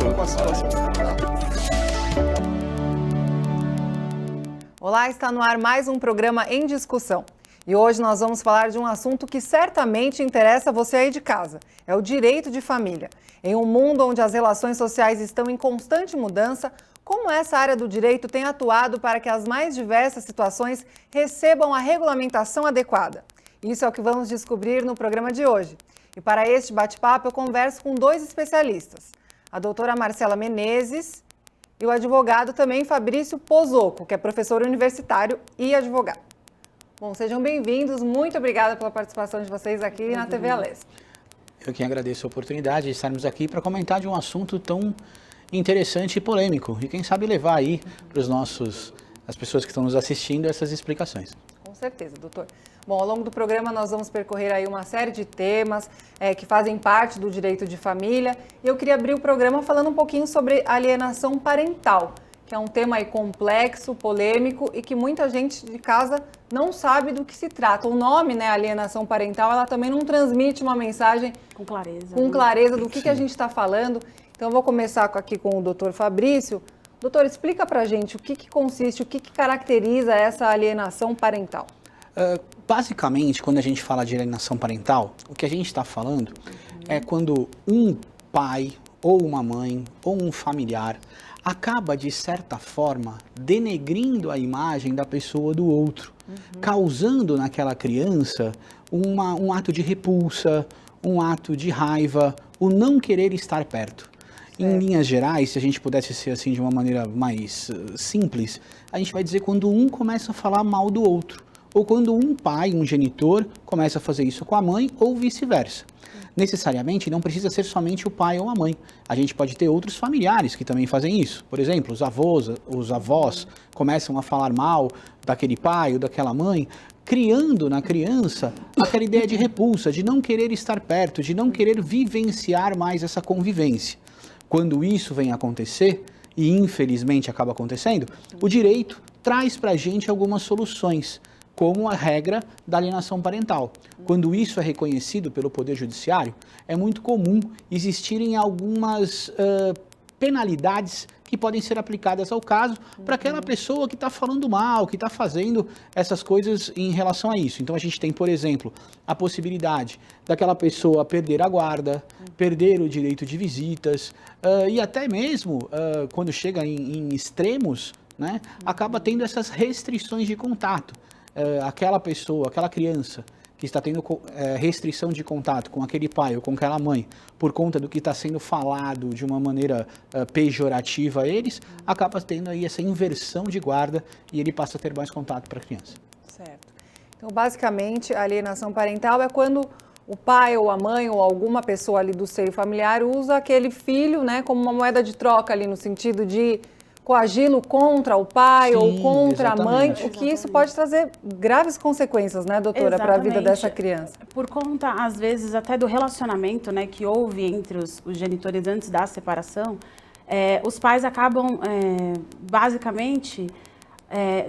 com a situação. Olá, está no ar mais um programa Em Discussão. E hoje nós vamos falar de um assunto que certamente interessa você aí de casa. É o direito de família. Em um mundo onde as relações sociais estão em constante mudança, como essa área do direito tem atuado para que as mais diversas situações recebam a regulamentação adequada? Isso é o que vamos descobrir no programa de hoje. E para este bate-papo eu converso com dois especialistas. A doutora Marcela Menezes e o advogado também Fabrício Pozzocco, que é professor universitário e advogado. Bom, sejam bem-vindos. Muito obrigada pela participação de vocês aqui na TV Alesp. Eu que agradeço a oportunidade de estarmos aqui para comentar de um assunto tão interessante e polêmico. E quem sabe levar aí para as pessoas que estão nos assistindo essas explicações. Com certeza, doutor. Bom, ao longo do programa nós vamos percorrer aí uma série de temas que fazem parte do direito de família. E eu queria abrir o programa falando um pouquinho sobre alienação parental, que é um tema aí complexo, polêmico e que muita gente de casa não sabe do que se trata. O nome, né, alienação parental, ela também não transmite uma mensagem com clareza do que a gente está falando. Então eu vou começar aqui com o doutor Fabrício. Doutor, explica pra gente o que consiste, o que caracteriza essa alienação parental. Basicamente, quando a gente fala de alienação parental, o que a gente está falando é quando um pai, ou uma mãe, ou um familiar acaba, de certa forma, denegrindo a imagem da pessoa do outro, causando naquela criança um ato de repulsa, um ato de raiva, o não querer estar perto. Em linhas gerais, se a gente pudesse ser assim de uma maneira mais simples, a gente vai dizer quando um começa a falar mal do outro, ou quando um pai, um genitor, começa a fazer isso com a mãe, ou vice-versa. Necessariamente não precisa ser somente o pai ou a mãe. A gente pode ter outros familiares que também fazem isso. Por exemplo, os avós começam a falar mal daquele pai ou daquela mãe, criando na criança aquela ideia de repulsa, de não querer estar perto, de não querer vivenciar mais essa convivência. Quando isso vem acontecer, e infelizmente acaba acontecendo, o direito traz para a gente algumas soluções, como a regra da alienação parental. Quando isso é reconhecido pelo Poder Judiciário, é muito comum existirem algumas penalidades que podem ser aplicadas ao caso para aquela pessoa que está falando mal, que está fazendo essas coisas em relação a isso. Então a gente tem, por exemplo, a possibilidade daquela pessoa perder a guarda, perder o direito de visitas e até mesmo, quando chega em extremos, né, acaba tendo essas restrições de contato. Aquela pessoa, aquela criança que está tendo restrição de contato com aquele pai ou com aquela mãe por conta do que está sendo falado de uma maneira pejorativa a eles, acaba tendo aí essa inversão de guarda e ele passa a ter mais contato para a criança. Certo. Então, basicamente, a alienação parental é quando o pai ou a mãe ou alguma pessoa ali do seio familiar usa aquele filho, né, como uma moeda de troca ali no sentido de coagi-lo contra o pai ou contra a mãe, o que isso pode trazer graves consequências, né, doutora, para a vida dessa criança. Por conta, às vezes, até do relacionamento, né, que houve entre os genitores antes da separação, os pais acabam, basicamente,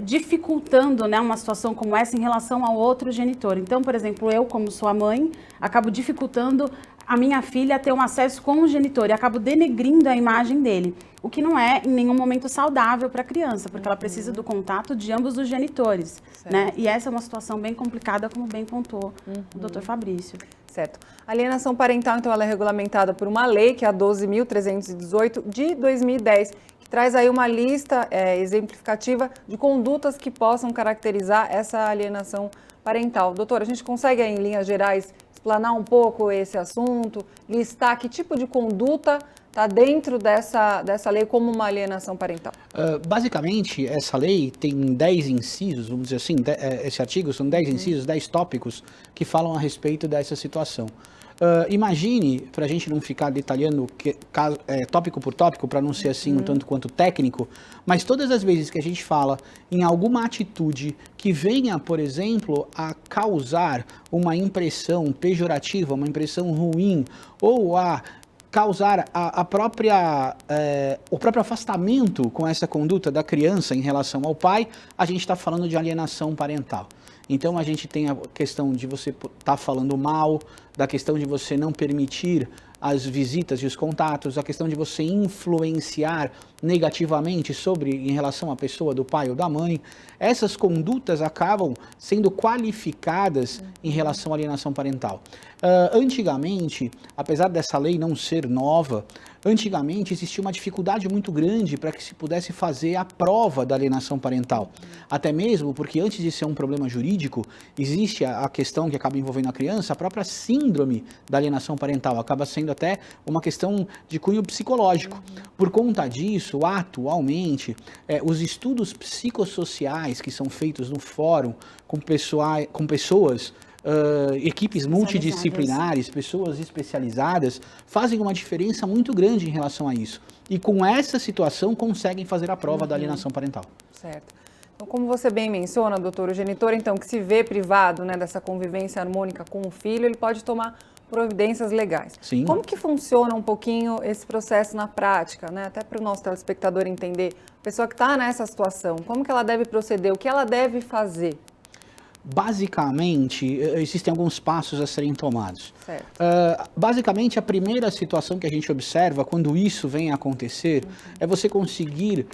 dificultando, né, uma situação como essa em relação ao outro genitor. Então, por exemplo, eu, como sua mãe, acabo dificultando a minha filha ter um acesso com o genitor e acabo denegrindo a imagem dele, o que não é em nenhum momento saudável para a criança, porque ela precisa do contato de ambos os genitores, né? E essa é uma situação bem complicada, como bem pontuou o doutor Fabrício. Certo. A alienação parental, então, ela é regulamentada por uma lei, que é a 12.318 de 2010, que traz aí uma lista exemplificativa de condutas que possam caracterizar essa alienação parental. Doutora, a gente consegue, em linhas gerais, explanar um pouco esse assunto, listar que tipo de conduta está dentro dessa lei como uma alienação parental? Basicamente, essa lei tem 10 incisos, vamos dizer assim, esse artigo são 10 incisos, 10 tópicos que falam a respeito dessa situação. Imagine, para a gente não ficar detalhando tópico por tópico, para não ser assim um tanto quanto técnico, mas todas as vezes que a gente fala em alguma atitude que venha, por exemplo, a causar uma impressão pejorativa, uma impressão ruim, ou a causar o próprio afastamento com essa conduta da criança em relação ao pai, a gente está falando de alienação parental. Então, a gente tem a questão de você estar falando mal da questão de você não permitir as visitas e os contatos, a questão de você influenciar negativamente em relação à pessoa do pai ou da mãe. Essas condutas acabam sendo qualificadas em relação à alienação parental. Antigamente, apesar dessa lei não ser nova, antigamente existia uma dificuldade muito grande para que se pudesse fazer a prova da alienação parental. Até mesmo porque antes de ser um problema jurídico, existe a questão que acaba envolvendo a criança, a própria síndrome da alienação parental, acaba sendo até uma questão de cunho psicológico. Por conta disso, atualmente, os estudos psicossociais que são feitos no fórum com pessoas, equipes multidisciplinares, pessoas especializadas, fazem uma diferença muito grande em relação a isso. E com essa situação conseguem fazer a prova da alienação parental. Certo. Então, como você bem menciona, doutor, o genitor, então, que se vê privado, né, dessa convivência harmônica com o filho, ele pode tomar providências legais. Sim. Como que funciona um pouquinho esse processo na prática, né? Até para o nosso telespectador entender, a pessoa que está nessa situação, como que ela deve proceder, o que ela deve fazer? Basicamente, existem alguns passos a serem tomados. Certo. Basicamente, a primeira situação que a gente observa quando isso vem a acontecer é você conseguir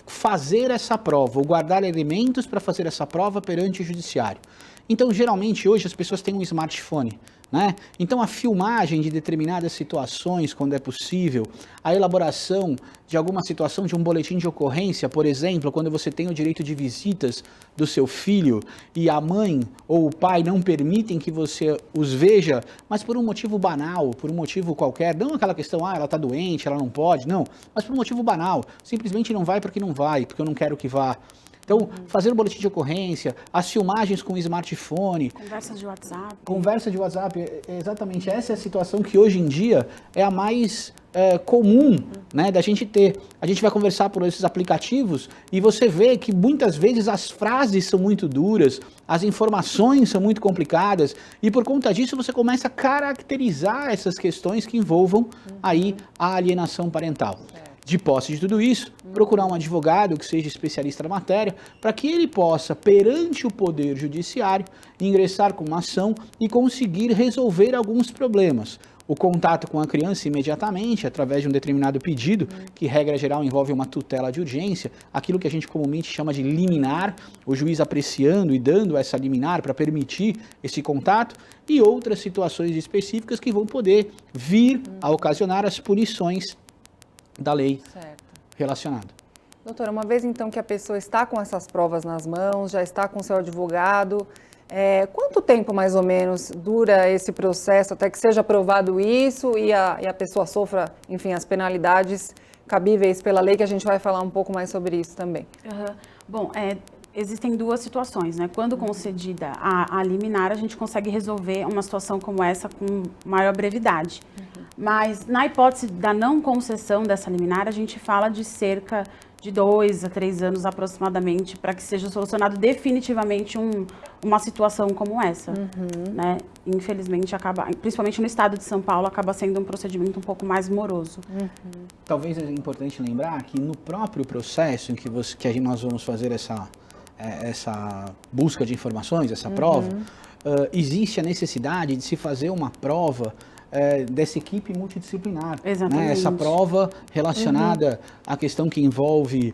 fazer essa prova, ou guardar elementos para fazer essa prova perante o judiciário. Então, geralmente, hoje as pessoas têm um smartphone, né? Então, a filmagem de determinadas situações, quando é possível, a elaboração de alguma situação de um boletim de ocorrência, por exemplo, quando você tem o direito de visitas do seu filho e a mãe ou o pai não permitem que você os veja, mas por um motivo banal, por um motivo qualquer, não aquela questão, ela está doente, ela não pode, não, mas por um motivo banal, simplesmente não vai porque não vai, porque eu não quero que vá. Então, fazer o boletim de ocorrência, as filmagens com o smartphone. Conversa de WhatsApp. Conversa de WhatsApp, exatamente. Essa é a situação que hoje em dia é a mais comum, né, da gente ter. A gente vai conversar por esses aplicativos e você vê que muitas vezes as frases são muito duras, as informações são muito complicadas e por conta disso você começa a caracterizar essas questões que envolvam aí a alienação parental. De posse de tudo isso, procurar um advogado que seja especialista na matéria, para que ele possa, perante o Poder Judiciário, ingressar com uma ação e conseguir resolver alguns problemas. O contato com a criança imediatamente, através de um determinado pedido, que regra geral envolve uma tutela de urgência, aquilo que a gente comumente chama de liminar, o juiz apreciando e dando essa liminar para permitir esse contato, e outras situações específicas que vão poder vir a ocasionar as punições da lei relacionada. Doutora, uma vez então que a pessoa está com essas provas nas mãos, já está com seu advogado, quanto tempo mais ou menos dura esse processo até que seja aprovado isso e a pessoa sofra, enfim, as penalidades cabíveis pela lei, que a gente vai falar um pouco mais sobre isso também? Bom, existem duas situações, né? Quando concedida a liminar, a gente consegue resolver uma situação como essa com maior brevidade. Mas na hipótese da não concessão dessa liminar, a gente fala de cerca de 2 a 3 anos aproximadamente para que seja solucionado definitivamente uma situação como essa, né? Infelizmente acaba, principalmente no estado de São Paulo, acaba sendo um procedimento um pouco mais moroso. Talvez é importante lembrar que no próprio processo em que nós vamos fazer essa busca de informações, essa prova, existe a necessidade de se fazer uma prova dessa equipe multidisciplinar. Exatamente. Né? Essa prova relacionada à questão que envolve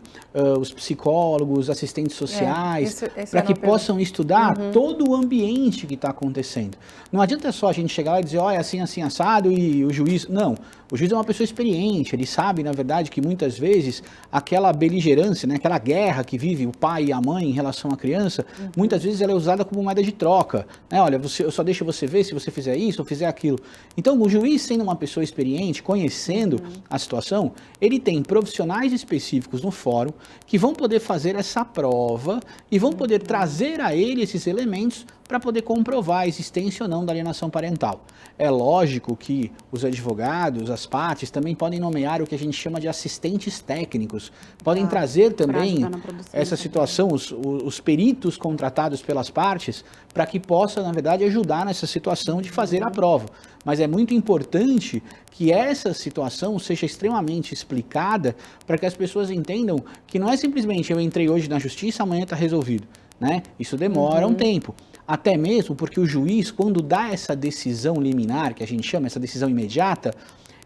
os psicólogos, assistentes sociais, para que possam estudar todo o ambiente que está acontecendo. Não adianta só a gente chegar lá e dizer, é assim, assim, assado, e o juiz... Não, o juiz é uma pessoa experiente, ele sabe, na verdade, que muitas vezes aquela beligerância, né, aquela guerra que vive o pai e a mãe em relação à criança, muitas vezes ela é usada como moeda de troca. Né? Olha, eu só deixo você ver se você fizer isso ou fizer aquilo. Então, o juiz, sendo uma pessoa experiente, conhecendo a situação, ele tem profissionais específicos no fórum que vão poder fazer essa prova e vão poder trazer a ele esses elementos para poder comprovar a existência ou não da alienação parental. É lógico que os advogados, as partes, também podem nomear o que a gente chama de assistentes técnicos. Podem trazer também essa situação, os peritos contratados pelas partes, para que possa, na verdade, ajudar nessa situação de fazer a prova. Mas é muito importante que essa situação seja extremamente explicada para que as pessoas entendam que não é simplesmente eu entrei hoje na justiça, amanhã está resolvido. Né? Isso demora um tempo. até mesmo porque o juiz, quando dá essa decisão liminar, que a gente chama, essa decisão imediata,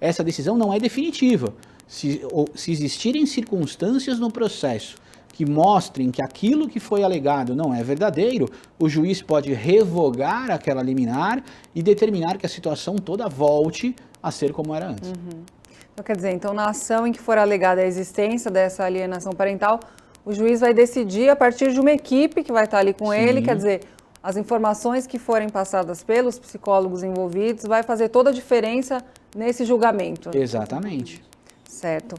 essa decisão não é definitiva. Se existirem circunstâncias no processo que mostrem que aquilo que foi alegado não é verdadeiro, o juiz pode revogar aquela liminar e determinar que a situação toda volte a ser como era antes. Então, quer dizer, então na ação em que for alegada a existência dessa alienação parental, o juiz vai decidir a partir de uma equipe que vai estar ali com ele, quer dizer, as informações que forem passadas pelos psicólogos envolvidos vai fazer toda a diferença nesse julgamento. Exatamente. Certo.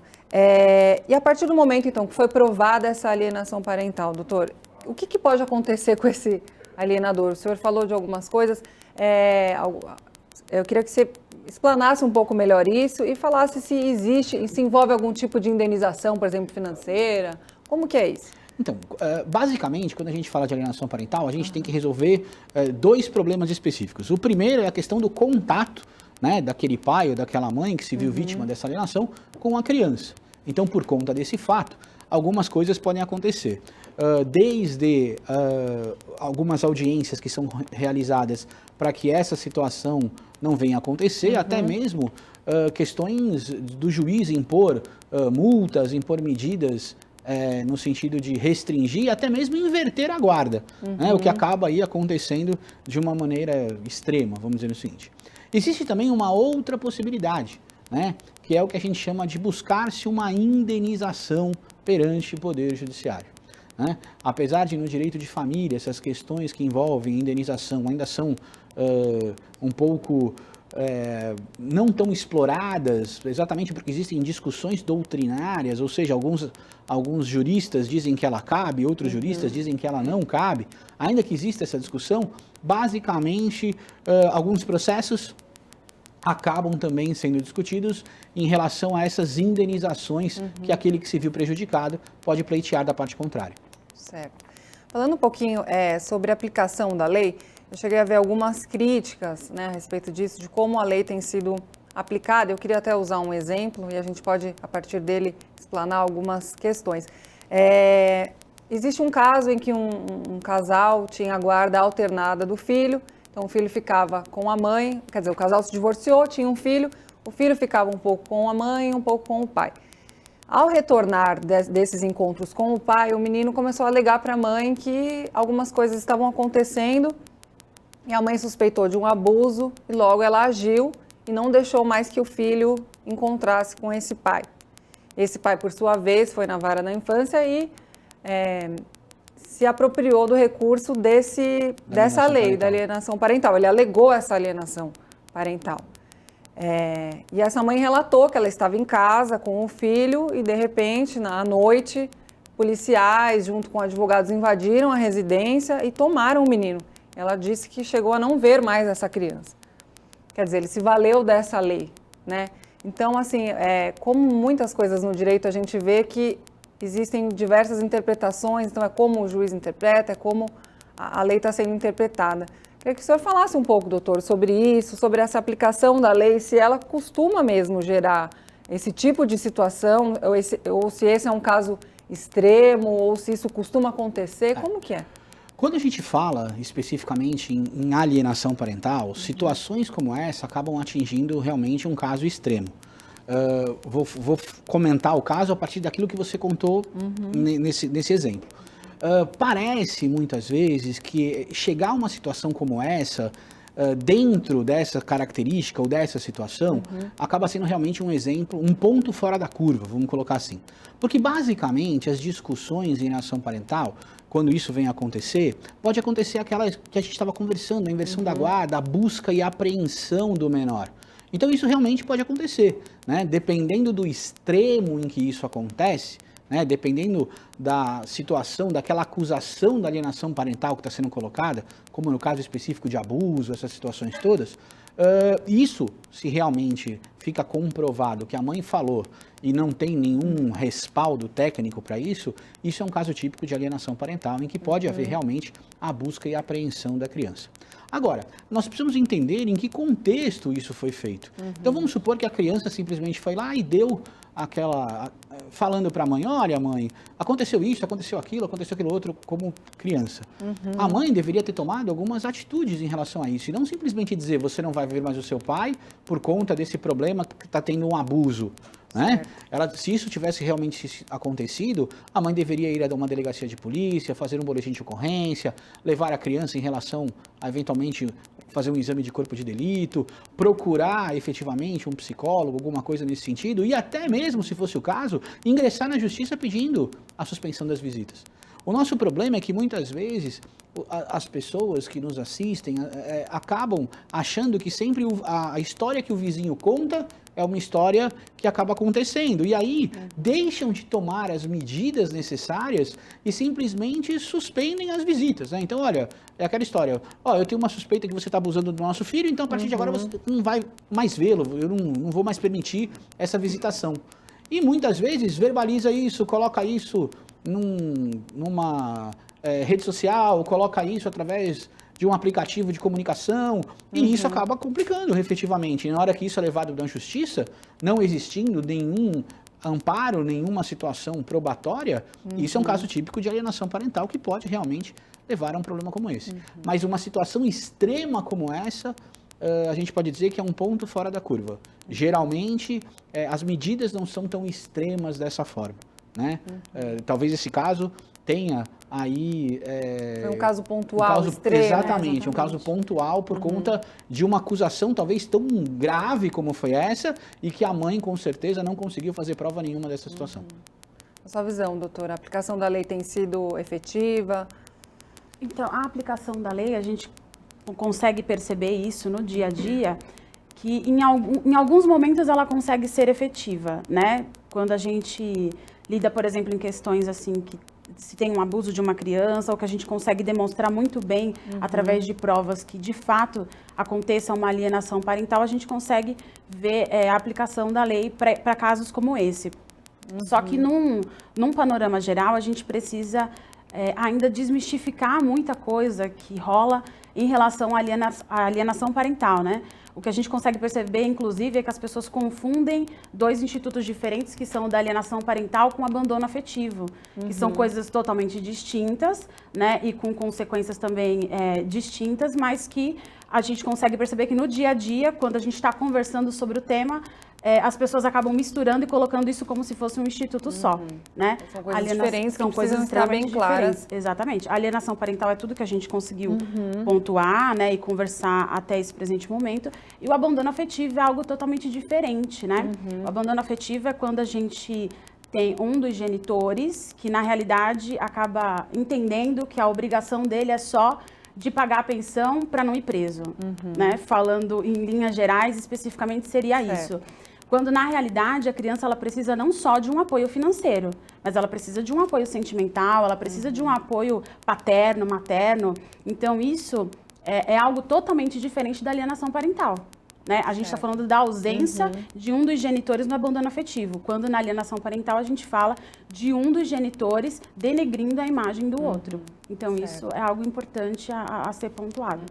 E a partir do momento, então, que foi provada essa alienação parental, doutor, o que pode acontecer com esse alienador? O senhor falou de algumas coisas, eu queria que você explanasse um pouco melhor isso e falasse se existe, se envolve algum tipo de indenização, por exemplo, financeira, como que é isso? Então, basicamente, quando a gente fala de alienação parental, a gente tem que resolver dois problemas específicos. O primeiro é a questão do contato, né, daquele pai ou daquela mãe que se viu vítima dessa alienação com a criança. Então, por conta desse fato, algumas coisas podem acontecer. Desde algumas audiências que são realizadas para que essa situação não venha a acontecer, até mesmo questões do juiz impor multas, impor medidas no sentido de restringir, até mesmo inverter a guarda, né, o que acaba aí acontecendo de uma maneira extrema, vamos dizer o seguinte. Existe também uma outra possibilidade, né, que é o que a gente chama de buscar-se uma indenização perante o Poder Judiciário. Né? Apesar de no direito de família essas questões que envolvem indenização ainda são um pouco não tão exploradas, exatamente porque existem discussões doutrinárias, ou seja, alguns juristas dizem que ela cabe, outros juristas dizem que ela não cabe. Ainda que exista essa discussão, basicamente alguns processos acabam também sendo discutidos em relação a essas indenizações que aquele que se viu prejudicado pode pleitear da parte contrária. Certo. Falando um pouquinho sobre a aplicação da lei, eu cheguei a ver algumas críticas, né, a respeito disso, de como a lei tem sido aplicada. Eu queria até usar um exemplo e a gente pode, a partir dele, explanar algumas questões. Existe um caso em que um casal tinha a guarda alternada do filho, então o filho ficava com a mãe, quer dizer, o casal se divorciou, tinha um filho, o filho ficava um pouco com a mãe e um pouco com o pai. Ao retornar desses encontros com o pai, o menino começou a alegar para a mãe que algumas coisas estavam acontecendo e a mãe suspeitou de um abuso e logo ela agiu e não deixou mais que o filho encontrasse com esse pai. Esse pai, por sua vez, foi na vara da infância e se apropriou do recurso dessa lei, da alienação parental. Ele alegou essa alienação parental. E essa mãe relatou que ela estava em casa com o filho e, de repente, à noite, policiais, junto com advogados, invadiram a residência e tomaram o menino. Ela disse que chegou a não ver mais essa criança. Quer dizer, ele se valeu dessa lei, né? Então, assim, como muitas coisas no direito, a gente vê que existem diversas interpretações, então é como o juiz interpreta, é como a lei está sendo interpretada. Queria que o senhor falasse um pouco, doutor, sobre isso, sobre essa aplicação da lei, se ela costuma mesmo gerar esse tipo de situação, ou se esse é um caso extremo, ou se isso costuma acontecer, como que é? Quando a gente fala especificamente em alienação parental, situações como essa acabam atingindo realmente um caso extremo. Vou comentar o caso a partir daquilo que você contou nesse exemplo. Parece muitas vezes que chegar a uma situação como essa, dentro dessa característica ou dessa situação, acaba sendo realmente um exemplo, um ponto fora da curva, vamos colocar assim. Porque basicamente as discussões em ação parental, quando isso vem a acontecer, pode acontecer aquela que a gente estava conversando, a inversão da guarda, a busca e a apreensão do menor. Então isso realmente pode acontecer, né? Dependendo do extremo em que isso acontece, né? Dependendo da situação, daquela acusação da alienação parental que está sendo colocada, como no caso específico de abuso, essas situações todas, isso, se realmente fica comprovado que a mãe falou e não tem nenhum respaldo técnico para isso, isso é um caso típico de alienação parental, em que pode haver realmente a busca e a apreensão da criança. Agora, nós precisamos entender em que contexto isso foi feito. Então vamos supor que a criança simplesmente foi lá e deu falando para a mãe, olha mãe, aconteceu isso, aconteceu aquilo outro, como criança. A mãe deveria ter tomado algumas atitudes em relação a isso, e não simplesmente dizer, você não vai ver mais o seu pai por conta desse problema que está tendo um abuso. Né? Se isso tivesse realmente acontecido, a mãe deveria ir a uma delegacia de polícia, fazer um boletim de ocorrência, levar a criança em relação a, eventualmente, fazer um exame de corpo de delito, procurar efetivamente um psicólogo, alguma coisa nesse sentido, e até mesmo, se fosse o caso, ingressar na justiça pedindo a suspensão das visitas. O nosso problema é que muitas vezes as pessoas que nos assistem acabam achando que sempre a história que o vizinho conta é uma história que acaba acontecendo. E aí deixam de tomar as medidas necessárias e simplesmente suspendem as visitas. Né? Então, olha, é aquela história. Eu tenho uma suspeita que você está abusando do nosso filho, então a partir de agora você não vai mais vê-lo, eu não vou mais permitir essa visitação. E muitas vezes verbaliza isso, coloca isso numa rede social, coloca isso através de um aplicativo de comunicação, e isso acaba complicando efetivamente. Na hora que isso é levado da justiça, não existindo nenhum amparo, nenhuma situação probatória, isso é um caso típico de alienação parental que pode realmente levar a um problema como esse. Mas uma situação extrema como essa, a gente pode dizer que é um ponto fora da curva. Geralmente, as medidas não são tão extremas dessa forma. Né? Talvez esse caso tenha aí... Foi um caso pontual, extremo. Exatamente, um caso pontual por conta de uma acusação talvez tão grave como foi essa e que a mãe, com certeza, não conseguiu fazer prova nenhuma dessa situação. Na sua visão, doutora, a aplicação da lei tem sido efetiva? Então, a aplicação da lei, a gente consegue perceber isso no dia a dia, que em alguns momentos ela consegue ser efetiva, né? Quando a gente lida, por exemplo, em questões assim que se tem um abuso de uma criança ou que a gente consegue demonstrar muito bem através de provas que de fato aconteça uma alienação parental, a gente consegue ver a aplicação da lei para casos como esse. Só que num panorama geral a gente precisa ainda desmistificar muita coisa que rola em relação à alienação parental, né? O que a gente consegue perceber, inclusive, é que as pessoas confundem dois institutos diferentes, que são o da alienação parental com o abandono afetivo, que são coisas totalmente distintas, né? E com consequências também distintas, mas que a gente consegue perceber que no dia a dia, quando a gente está conversando sobre o tema, as pessoas acabam misturando e colocando isso como se fosse um instituto só, né? São coisas diferentes, são coisas extremamente claras. Exatamente. A alienação parental é tudo que a gente conseguiu pontuar, né, e conversar até esse presente momento. E o abandono afetivo é algo totalmente diferente, né? O abandono afetivo é quando a gente tem um dos genitores que, na realidade, acaba entendendo que a obrigação dele é só de pagar a pensão para não ir preso, né? Falando em linhas gerais, especificamente seria isso. Quando, na realidade, a criança ela precisa não só de um apoio financeiro, mas ela precisa de um apoio sentimental, ela precisa de um apoio paterno, materno. Então, isso é algo totalmente diferente da alienação parental. Né? A gente está falando da ausência de um dos genitores no abandono afetivo, quando na alienação parental a gente fala de um dos genitores denegrindo a imagem do outro. Então, isso é algo importante a ser pontuado.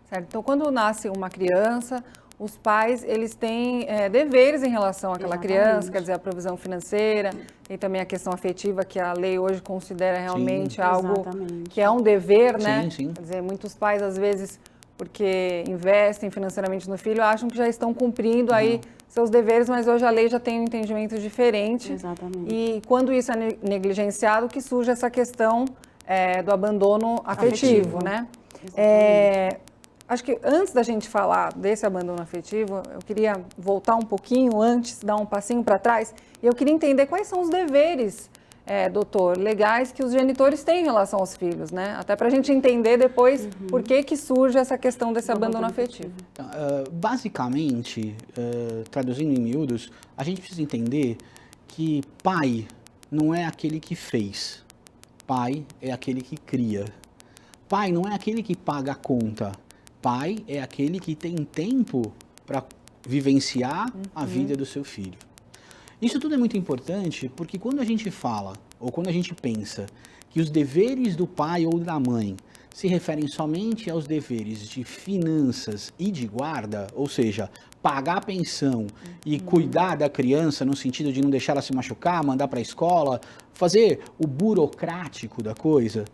Certo. Então, quando nasce uma criança, os pais, eles têm deveres em relação àquela criança, quer dizer, a provisão financeira, tem também a questão afetiva, que a lei hoje considera realmente algo que é um dever, né? Sim. Quer dizer, muitos pais, às vezes, porque investem financeiramente no filho, acham que já estão cumprindo aí seus deveres, mas hoje a lei já tem um entendimento diferente. Exatamente. E quando isso é negligenciado, que surge essa questão do abandono afetivo, né? Acho que antes da gente falar desse abandono afetivo, eu queria voltar um pouquinho antes, dar um passinho para trás, e eu queria entender quais são os deveres, doutor, legais que os genitores têm em relação aos filhos, né? Até para a gente entender depois por que surge essa questão desse abandono afetivo. Basicamente, traduzindo em miúdos, a gente precisa entender que pai não é aquele que fez, pai é aquele que cria. Pai não é aquele que paga a conta. Pai é aquele que tem tempo para vivenciar a vida do seu filho. Isso tudo é muito importante porque quando a gente fala, ou quando a gente pensa que os deveres do pai ou da mãe se referem somente aos deveres de finanças e de guarda, ou seja, pagar a pensão e cuidar da criança no sentido de não deixar ela se machucar, mandar para a escola, fazer o burocrático da coisa,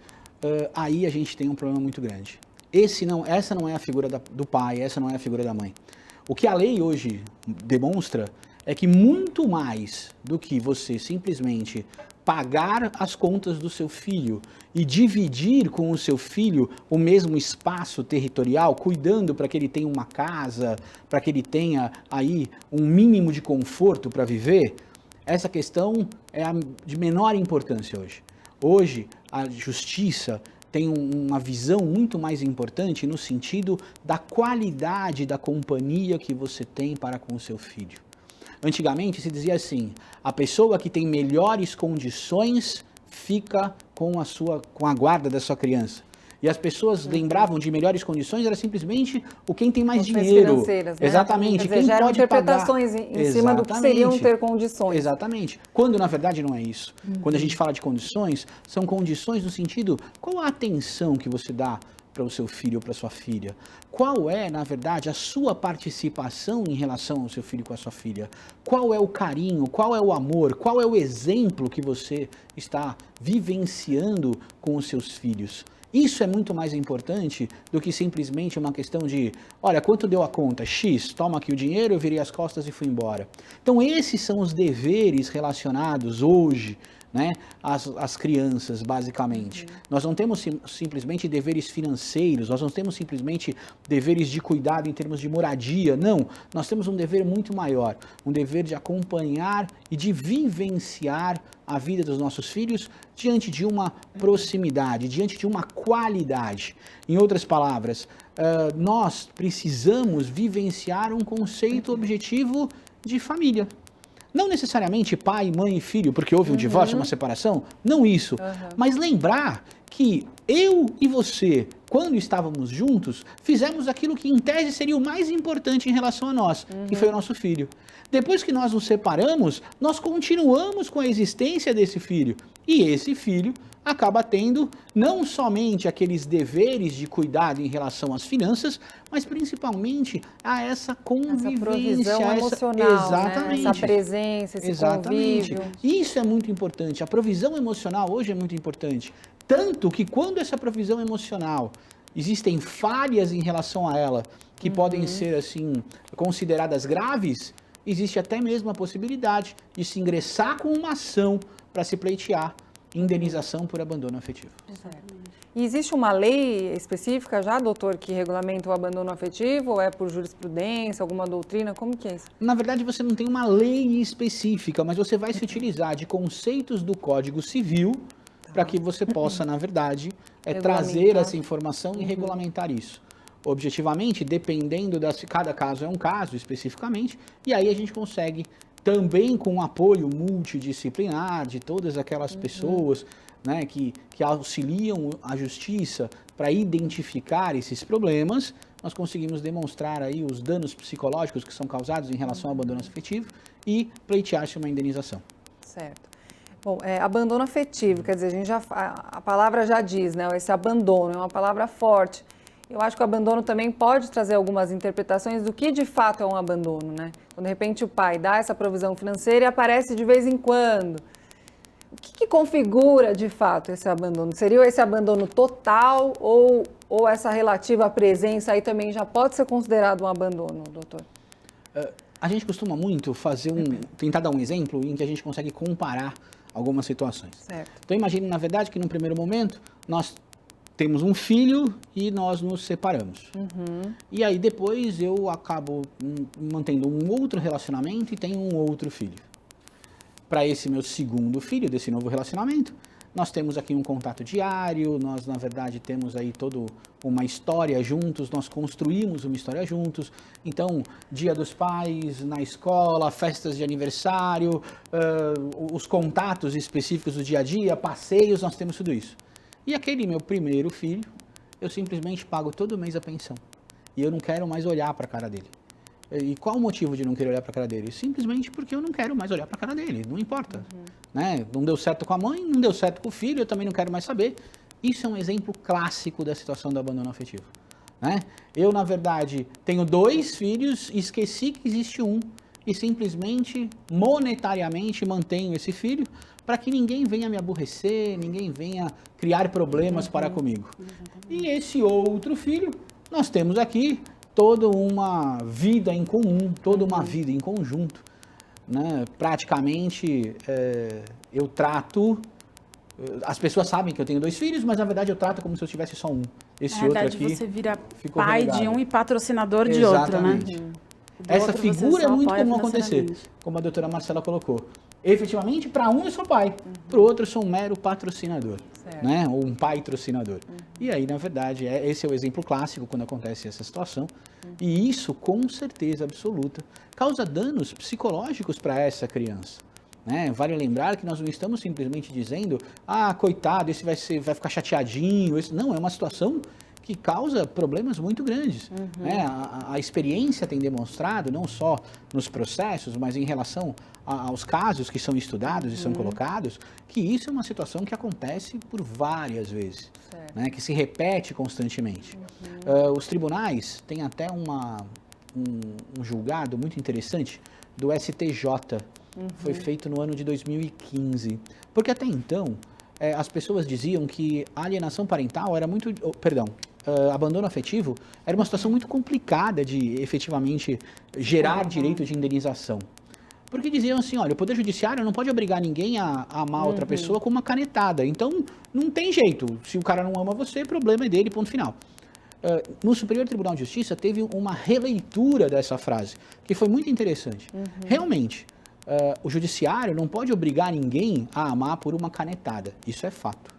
aí a gente tem um problema muito grande. Essa não é a figura do pai, essa não é a figura da mãe. O que a lei hoje demonstra é que muito mais do que você simplesmente pagar as contas do seu filho e dividir com o seu filho o mesmo espaço territorial, cuidando para que ele tenha uma casa, para que ele tenha aí um mínimo de conforto para viver, essa questão é de menor importância hoje. Hoje, a justiça tem uma visão muito mais importante no sentido da qualidade da companhia que você tem para com o seu filho. Antigamente se dizia assim, a pessoa que tem melhores condições fica com a guarda da sua criança. E as pessoas lembravam de melhores condições, era simplesmente quem tem mais dinheiro. Financeiras, né? Exatamente, Quer dizer, quem pode interpretações pagar. em cima do que seriam ter condições. Exatamente. Quando na verdade não é isso. Quando a gente fala de condições, são condições no sentido, qual a atenção que você dá para o seu filho ou para sua filha? Qual é, na verdade, a sua participação em relação ao seu filho com a sua filha? Qual é o carinho, qual é o amor, qual é o exemplo que você está vivenciando com os seus filhos? Isso é muito mais importante do que simplesmente uma questão de, olha, quanto deu a conta? X, toma aqui o dinheiro, eu virei as costas e fui embora. Então esses são os deveres relacionados hoje, né, as crianças, basicamente. Nós não temos simplesmente deveres financeiros, nós não temos simplesmente deveres de cuidado em termos de moradia, não. Nós temos um dever muito maior, um dever de acompanhar e de vivenciar a vida dos nossos filhos diante de uma proximidade, diante de uma qualidade. Em outras palavras, nós precisamos vivenciar um conceito objetivo de família. Não necessariamente pai, mãe e filho, porque houve um divórcio, uma separação, não isso. Mas lembrar que eu e você, quando estávamos juntos, fizemos aquilo que em tese seria o mais importante em relação a nós, que foi o nosso filho. Depois que nós nos separamos, nós continuamos com a existência desse filho. E esse filho acaba tendo não somente aqueles deveres de cuidado em relação às finanças, mas principalmente a essa convivência, essa provisão emocional, exatamente, né? Essa presença, esse convívio. Isso é muito importante. A provisão emocional hoje é muito importante. Tanto que quando essa provisão emocional existem falhas em relação a ela, que podem ser assim consideradas graves, existe até mesmo a possibilidade de se ingressar com uma ação para se pleitear indenização por abandono afetivo. Certo. E existe uma lei específica já, doutor, que regulamenta o abandono afetivo, ou é por jurisprudência, alguma doutrina? Como que é isso? Na verdade, você não tem uma lei específica, mas você vai se utilizar de conceitos do Código Civil para que você possa, na verdade, trazer essa informação e regulamentar isso. Objetivamente, dependendo cada caso é um caso especificamente, e aí a gente consegue também com o apoio multidisciplinar de todas aquelas pessoas, né, que auxiliam a justiça para identificar esses problemas, nós conseguimos demonstrar aí os danos psicológicos que são causados em relação ao abandono afetivo e pleitear-se uma indenização. Certo. Bom, abandono afetivo, quer dizer, a palavra já diz, né, esse abandono é uma palavra forte. Eu acho que o abandono também pode trazer algumas interpretações do que de fato é um abandono, né? Quando de repente o pai dá essa provisão financeira e aparece de vez em quando. O que configura de fato esse abandono? Seria esse abandono total ou essa relativa presença aí também já pode ser considerado um abandono, doutor? A gente costuma muito tentar dar um exemplo em que a gente consegue comparar algumas situações. Certo. Então imagine, na verdade, que num primeiro momento nós temos um filho e nós nos separamos. E aí depois eu acabo mantendo um outro relacionamento e tenho um outro filho. Para esse meu segundo filho, desse novo relacionamento, nós temos aqui um contato diário, nós na verdade temos aí toda uma história juntos, nós construímos uma história juntos. Então, Dia dos Pais, na escola, festas de aniversário, os contatos específicos do dia a dia, passeios, nós temos tudo isso. E aquele meu primeiro filho, eu simplesmente pago todo mês a pensão. E eu não quero mais olhar para a cara dele. E qual o motivo de não querer olhar para a cara dele? Simplesmente porque eu não quero mais olhar para a cara dele, não importa. Né? Não deu certo com a mãe, não deu certo com o filho, eu também não quero mais saber. Isso é um exemplo clássico da situação do abandono afetivo. Né? Eu, na verdade, tenho 2 filhos, esqueci que existe um e simplesmente, monetariamente, mantenho esse filho para que ninguém venha me aborrecer, ninguém venha criar problemas para comigo. E esse outro filho, nós temos aqui toda uma vida em comum, toda uma vida em conjunto. Né? Praticamente, eu trato... As pessoas sabem que eu tenho 2 filhos, mas na verdade eu trato como se eu tivesse só um. Esse Na verdade, outro aqui você vira ficou pai relegado. de um e patrocinador de outro, né? Exatamente. Do Essa outro você figura é só muito apoia comum acontecer, financeiramente. como a doutora Marcela colocou. Efetivamente, para um eu sou pai, para o outro eu sou um mero patrocinador, né? Ou um pai-trocinador. E aí, na verdade, esse é o exemplo clássico quando acontece essa situação. E isso, com certeza absoluta, causa danos psicológicos para essa criança. Né? Vale lembrar que nós não estamos simplesmente dizendo, coitado, esse vai ficar chateadinho. Não, é uma situação que causa problemas muito grandes. Né? A experiência tem demonstrado, não só nos processos, mas em relação aos casos que são estudados e são colocados, que isso é uma situação que acontece por várias vezes, né? Que se repete constantemente. Os tribunais têm até um julgado muito interessante do STJ, foi feito no ano de 2015, porque até então as pessoas diziam que a alienação parental era muito, abandono afetivo era uma situação muito complicada de efetivamente gerar direito de indenização. Porque diziam assim, olha, o Poder Judiciário não pode obrigar ninguém a amar outra pessoa com uma canetada. Então, não tem jeito. Se o cara não ama você, o problema é dele, ponto final. No Superior Tribunal de Justiça teve uma releitura dessa frase, que foi muito interessante. Realmente, o Judiciário não pode obrigar ninguém a amar por uma canetada. Isso é fato.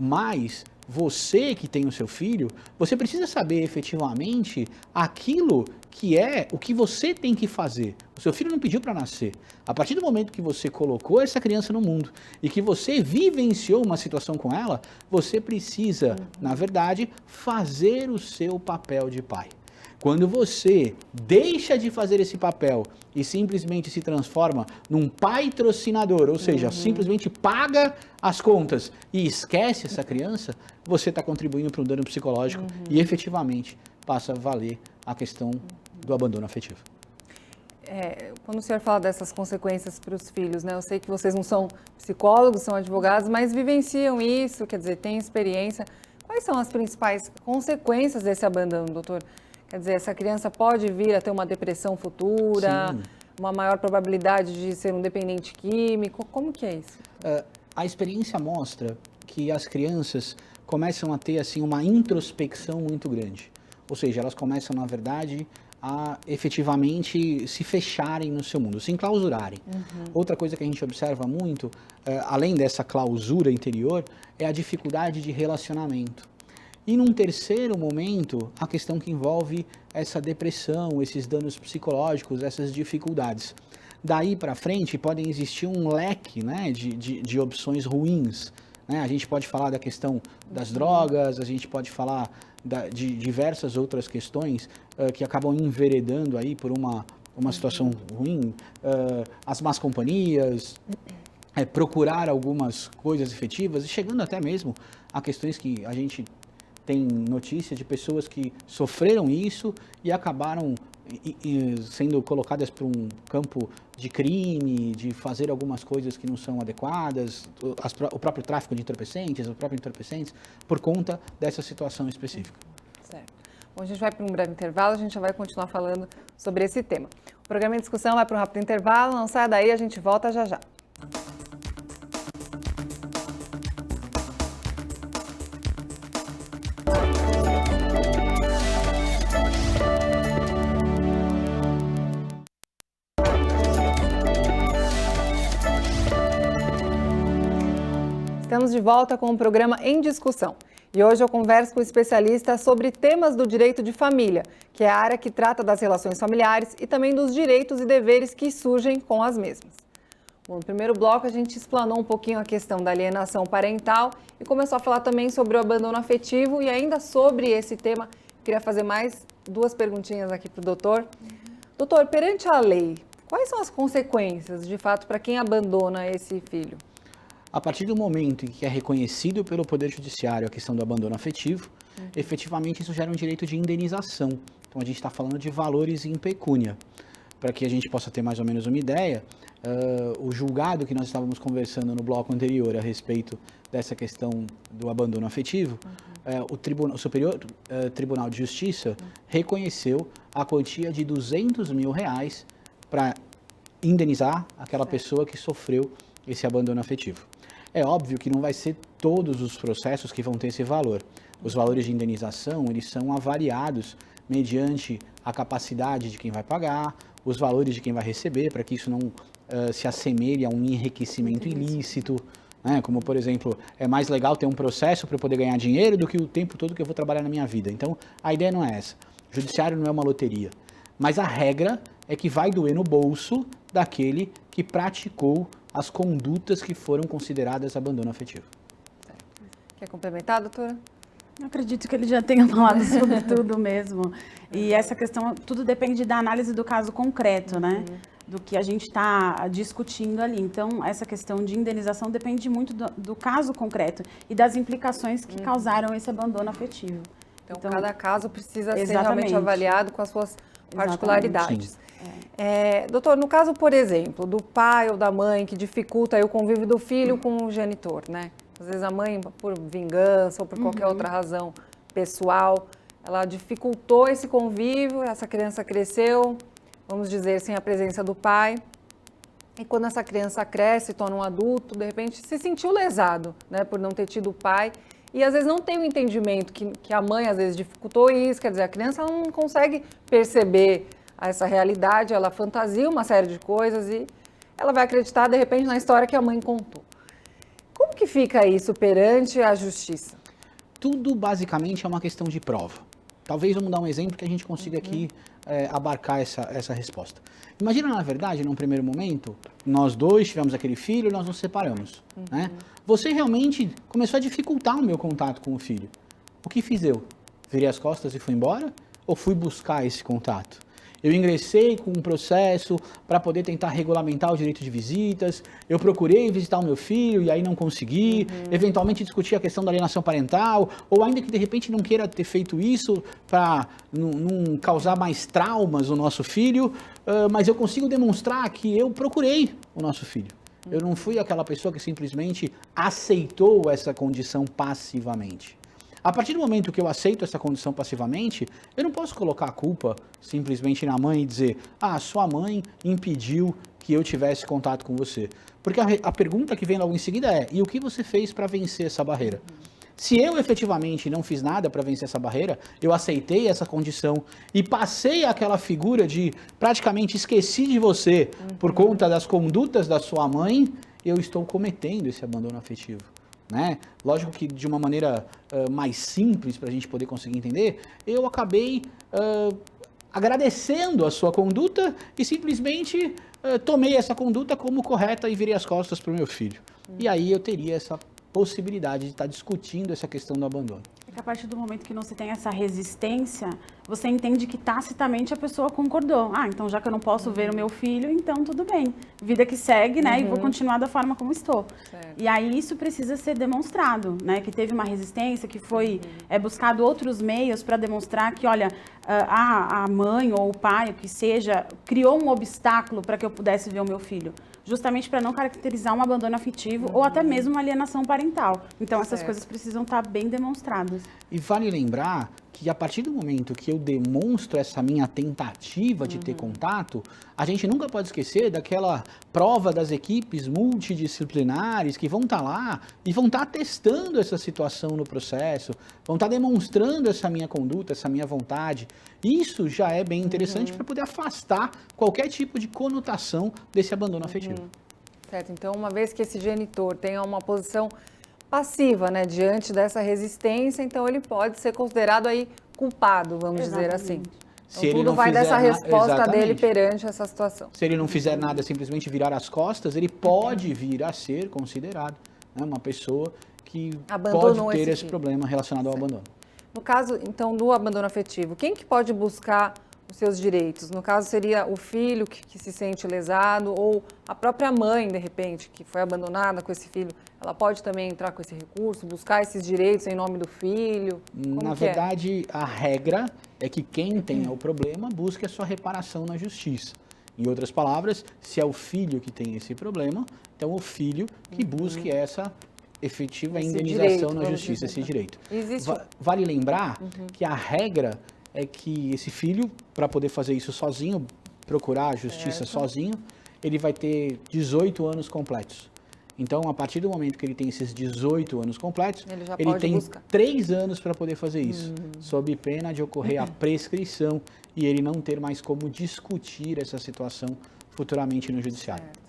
Mas você que tem o seu filho, você precisa saber efetivamente aquilo que é o que você tem que fazer. O seu filho não pediu para nascer. A partir do momento que você colocou essa criança no mundo e que você vivenciou uma situação com ela, você precisa, na verdade, fazer o seu papel de pai. Quando você deixa de fazer esse papel e simplesmente se transforma num patrocinador, ou seja, simplesmente paga as contas e esquece essa criança, você está contribuindo para um dano psicológico e efetivamente passa a valer a questão do abandono afetivo. Quando o senhor fala dessas consequências para os filhos, né? Eu sei que vocês não são psicólogos, são advogados, mas vivenciam isso, quer dizer, têm experiência. Quais são as principais consequências desse abandono, doutor? Quer dizer, essa criança pode vir a ter uma depressão futura, Sim. uma maior probabilidade de ser um dependente químico. Como que é isso? A experiência mostra que as crianças começam a ter assim, uma introspecção muito grande. Ou seja, elas começam, na verdade, a efetivamente se fecharem no seu mundo, se enclausurarem. Outra coisa que a gente observa muito, além dessa clausura interior, é a dificuldade de relacionamento. E num terceiro momento, a questão que envolve essa depressão, esses danos psicológicos, essas dificuldades. Daí para frente podem existir um leque, né, de opções ruins. Né? A gente pode falar da questão das drogas, a gente pode falar de diversas outras questões que acabam enveredando aí por uma situação ruim. As más companhias, procurar algumas coisas efetivas e chegando até mesmo a questões que a gente tem notícia de pessoas que sofreram isso e acabaram sendo colocadas para um campo de crime, de fazer algumas coisas que não são adequadas, o próprio tráfico de entorpecentes, por conta dessa situação específica. Certo. Bom, a gente vai para um breve intervalo, a gente já vai continuar falando sobre esse tema. O programa em discussão vai para um rápido intervalo, não saia daí, a gente volta já já. Estamos de volta com o programa Em Discussão. E hoje eu converso com especialistas sobre temas do direito de família, que é a área que trata das relações familiares e também dos direitos e deveres que surgem com as mesmas. Bom, no primeiro bloco a gente explanou um pouquinho a questão da alienação parental e começou a falar também sobre o abandono afetivo e ainda sobre esse tema, queria fazer mais 2 perguntinhas aqui para o doutor. Doutor, perante a lei, quais são as consequências, de fato, para quem abandona esse filho? A partir do momento em que é reconhecido pelo Poder Judiciário a questão do abandono afetivo, efetivamente isso gera um direito de indenização. Então a gente está falando de valores em pecúnia. Para que a gente possa ter mais ou menos uma ideia, o julgado que nós estávamos conversando no bloco anterior a respeito dessa questão do abandono afetivo, o Superior Tribunal de Justiça reconheceu a quantia de R$200 mil para indenizar aquela pessoa que sofreu esse abandono afetivo. É óbvio que não vai ser todos os processos que vão ter esse valor. Os valores de indenização, eles são avaliados mediante a capacidade de quem vai pagar, os valores de quem vai receber, para que isso não se assemelhe a um enriquecimento ilícito, né? Como, por exemplo, é mais legal ter um processo para eu poder ganhar dinheiro do que o tempo todo que eu vou trabalhar na minha vida. Então, a ideia não é essa. O judiciário não é uma loteria. Mas a regra é que vai doer no bolso daquele que praticou as condutas que foram consideradas abandono afetivo. Quer complementar, doutora? Eu acredito que ele já tenha falado sobre tudo mesmo. E essa questão, tudo depende da análise do caso concreto, né? Do que a gente está discutindo ali. Então, essa questão de indenização depende muito do caso concreto e das implicações que causaram esse abandono afetivo. Então, cada caso precisa ser exatamente. realmente avaliado com as suas particularidades. Doutor, no caso, por exemplo, do pai ou da mãe que dificulta aí o convívio do filho com o genitor, né? Às vezes a mãe, por vingança ou por qualquer outra razão pessoal, ela dificultou esse convívio, essa criança cresceu, vamos dizer, sem a presença do pai. E quando essa criança cresce, torna um adulto, de repente se sentiu lesado, né, por não ter tido o pai. E às vezes não tem o entendimento que a mãe às vezes dificultou isso, quer dizer, a criança não consegue perceber essa realidade, ela fantasia uma série de coisas e ela vai acreditar de repente na história que a mãe contou. Como que fica isso perante a justiça? Tudo basicamente é uma questão de prova. Talvez vamos dar um exemplo que a gente consiga aqui abarcar essa resposta. Imagina, na verdade, num primeiro momento, nós dois tivemos aquele filho e nós nos separamos. Né? Você realmente começou a dificultar o meu contato com o filho. O que fiz eu? Virei as costas e fui embora? Ou fui buscar esse contato? Eu ingressei com um processo para poder tentar regulamentar o direito de visitas, eu procurei visitar o meu filho e aí não consegui, eventualmente discutir a questão da alienação parental, ou ainda que de repente não queira ter feito isso para não causar mais traumas no nosso filho, mas eu consigo demonstrar que eu procurei o nosso filho. Eu não fui aquela pessoa que simplesmente aceitou essa condição passivamente. A partir do momento que eu aceito essa condição passivamente, eu não posso colocar a culpa simplesmente na mãe e dizer, sua mãe impediu que eu tivesse contato com você. Porque a pergunta que vem logo em seguida é, e o que você fez para vencer essa barreira? Se eu efetivamente não fiz nada para vencer essa barreira, eu aceitei essa condição e passei aquela figura de praticamente esqueci de você por conta das condutas da sua mãe, eu estou cometendo esse abandono afetivo. Né? Lógico que de uma maneira mais simples para a gente poder conseguir entender, eu acabei agradecendo a sua conduta e simplesmente tomei essa conduta como correta e virei as costas para o meu filho. E aí eu teria essa possibilidade de estar discutindo essa questão do abandono. É que a partir do momento que não se tem essa resistência, você entende que tacitamente a pessoa concordou. Então já que eu não posso ver o meu filho, então tudo bem. Vida que segue, né? E vou continuar da forma como estou. Certo. E aí isso precisa ser demonstrado, né? Que teve uma resistência, que foi buscado outros meios para demonstrar que, olha, a mãe ou o pai, o que seja, criou um obstáculo para que eu pudesse ver o meu filho. Justamente para não caracterizar um abandono afetivo ou até mesmo uma alienação parental. Então, essas coisas precisam estar bem demonstradas. E vale lembrar que a partir do momento que eu demonstro essa minha tentativa de ter contato, a gente nunca pode esquecer daquela prova das equipes multidisciplinares que vão estar lá e vão estar testando essa situação no processo, vão estar demonstrando essa minha conduta, essa minha vontade. Isso já é bem interessante para poder afastar qualquer tipo de conotação desse abandono afetivo. Certo, então uma vez que esse genitor tenha uma posição passiva, né, diante dessa resistência, então ele pode ser considerado aí culpado, vamos dizer assim. Então, Se ele tudo não vai fizer dessa resposta exatamente. dele perante essa situação. Se ele não fizer nada, simplesmente virar as costas, ele pode vir a ser considerado, né, uma pessoa que Abandonou pode ter esse filho. problema relacionado ao abandono. No caso, então, do abandono afetivo, quem que pode buscar os seus direitos? No caso, seria o filho que se sente lesado ou a própria mãe, de repente, que foi abandonada com esse filho, ela pode também entrar com esse recurso, buscar esses direitos em nome do filho? Na verdade, a regra é que quem tenha o problema busque a sua reparação na justiça. Em outras palavras, se é o filho que tem esse problema, então o filho que busque essa efetiva Esse indenização direito, na vamos justiça, dizer. esse direito. Existe... Vale lembrar que a regra é que esse filho, para poder fazer isso sozinho, procurar a justiça sozinho, ele vai ter 18 anos completos. Então, a partir do momento que ele tem esses 18 anos completos, ele tem buscar. 3 anos para poder fazer isso, sob pena de ocorrer a prescrição e ele não ter mais como discutir essa situação futuramente no judiciário. Certo.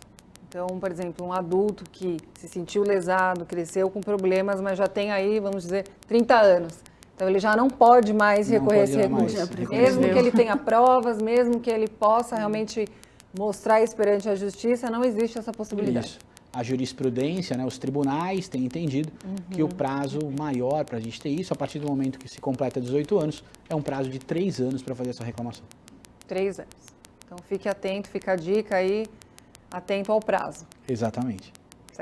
Então, por exemplo, um adulto que se sentiu lesado, cresceu com problemas, mas já tem aí, vamos dizer, 30 anos. Então, ele já não pode mais recorrer a esse recurso. Mesmo que ele tenha provas, mesmo que ele possa realmente mostrar isso perante a justiça, não existe essa possibilidade. Isso. A jurisprudência, né, os tribunais têm entendido que o prazo maior para a gente ter isso, a partir do momento que se completa 18 anos, é um prazo de 3 anos para fazer essa reclamação. 3 anos. Então, fique atento, fica a dica aí, atento ao prazo. Exatamente.